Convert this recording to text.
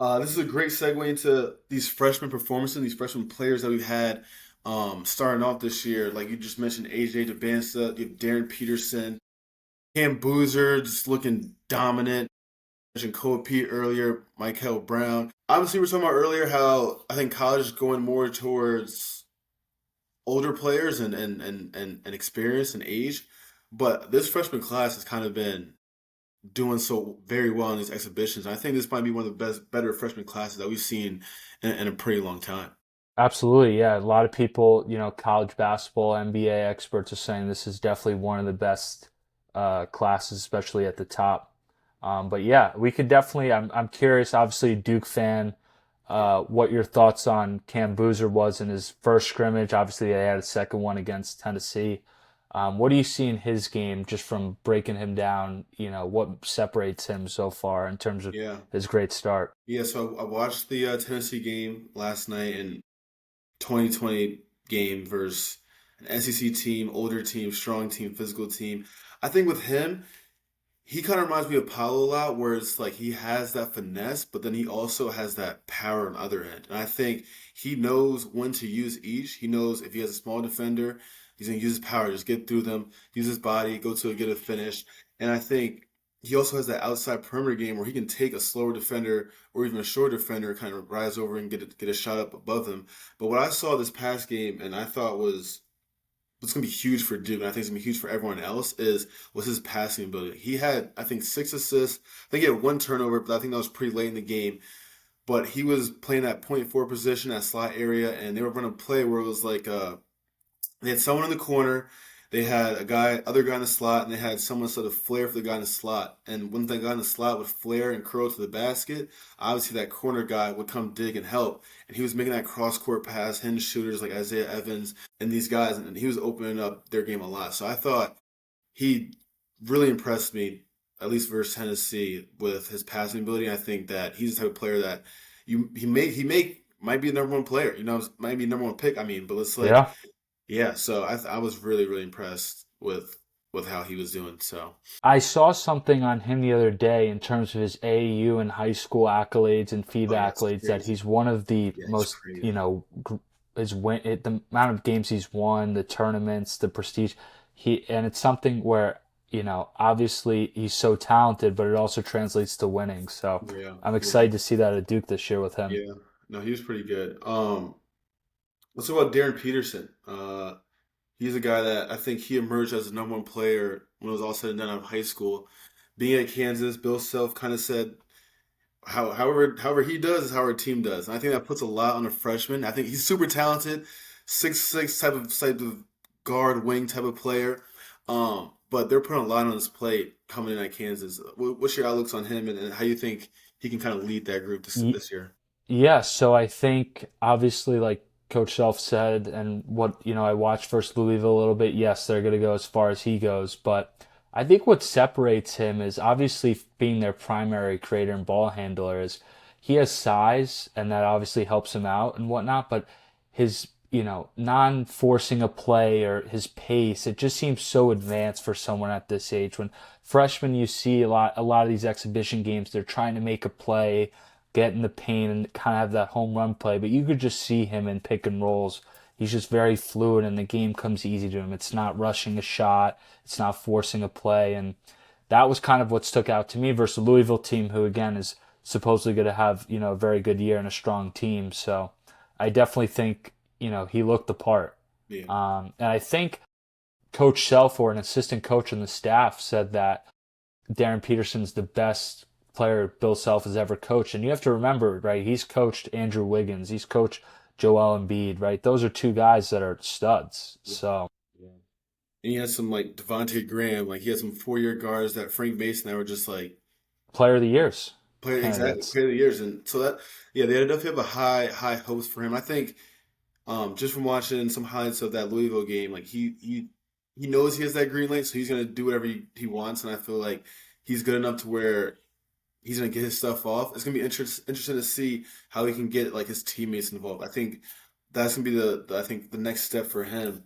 This is a great segue into these freshman performances, these freshman players that we've had starting off this year. Like you just mentioned, AJ Dybantsa, you have Darryn Peterson, Cam Boozer just looking dominant. Mentioned Kobe Pete earlier, Mikel Brown. Obviously, we were talking about earlier how I think college is going more towards older players and experience and age. But this freshman class has kind of been doing so very well in these exhibitions. I think this might be one of the better freshman classes that we've seen in a pretty long time. Absolutely, yeah. A lot of people, college basketball, NBA experts are saying this is definitely one of the best classes, especially at the top. But yeah, we could definitely. I'm curious. Obviously, Duke fan. Yeah. What your thoughts on Cam Boozer was in his first scrimmage? Obviously, they had a second one against Tennessee. What do you see in his game, just from breaking him down? What separates him so far in terms of Yeah. his great start? Yeah, so I watched the Tennessee game last night and 2020 game versus an SEC team, older team, strong team, physical team. I think with him, he kind of reminds me of Paolo a lot, where it's like he has that finesse, but then he also has that power on the other end. And I think he knows when to use each. He knows if he has a small defender, he's going to use his power, just get through them, use his body, go to get a finish. And I think he also has that outside perimeter game where he can take a slower defender or even a short defender, kind of rise over and get a shot up above him. But what I saw this past game, and I thought was what's going to be huge for Duke, and I think it's going to be huge for everyone else, was his passing ability. He had, I think, 6 assists. I think he had one turnover, but I think that was pretty late in the game. But he was playing that point four position, that slot area, and they were running a play where it was like they had someone in the corner, they had other guy in the slot, and they had someone sort of flare for the guy in the slot. And when the guy in the slot would flare and curl to the basket, obviously that corner guy would come dig and help. And he was making that cross court pass, hinge shooters like Isaiah Evans and these guys, and he was opening up their game a lot. So I thought he really impressed me, at least versus Tennessee, with his passing ability. I think that he's the type of player that might be a number one player. Might be number one pick. I mean, but it's like Yeah. yeah, so I was really really impressed with how he was doing. So I saw something on him the other day in terms of his AAU and high school accolades and oh FIBA yeah, it's accolades that crazy. he's one of the Yeah, it's most, crazy. his the amount of games he's won, the tournaments, the prestige. And it's something where, obviously he's so talented, but it also translates to winning. So Yeah, I'm yeah, excited to see that at Duke this year with him. yeah. No, he was pretty good. Let's talk about Darren Peterson. He's a guy that I think he emerged as the number one player when it was all said and done out of high school. Being at Kansas, Bill Self kind of said however he does is how our team does. And I think that puts a lot on a freshman. I think he's super talented, 6'6" type of guard wing type of player. But they're putting a lot on his plate coming in at Kansas. What's your outlooks on him and how you think he can kind of lead that group this year? Yeah, so I think obviously like Coach Self said and what I watched first Louisville a little bit, yes, they're gonna go as far as he goes, but I think what separates him is obviously being their primary creator and ball handler is he has size and that obviously helps him out and whatnot, but his non-forcing a play or his pace, it just seems so advanced for someone at this age. When freshmen, you see a lot of these exhibition games, they're trying to make a play, get in the paint, and kind of have that home run play. But you could just see him in pick and rolls. He's just very fluid, and the game comes easy to him. It's not rushing a shot, it's not forcing a play, and that was kind of what stuck out to me versus the Louisville team, who again is supposedly going to have a very good year and a strong team. So I definitely think he looked the part. Yeah. And I think Coach Self or an assistant coach on the staff said that Darren Peterson's the best player Bill Self has ever coached. And you have to remember, right? He's coached Andrew Wiggins. He's coached Joel Embiid, right? Those are two guys that are studs. Yeah. So Yeah. And he has some like Devontae Graham, like he has some 4 year guards that Frank Mason that were just like player of the years candidates. player of the years, and so that yeah, they definitely have a high hopes for him. I think just from watching some highlights of that Louisville game, like he knows he has that green light, so he's gonna do whatever he wants, and I feel like he's good enough to where he's gonna get his stuff off. It's gonna be interesting to see how he can get like his teammates involved. I think that's gonna be the I think the next step for him.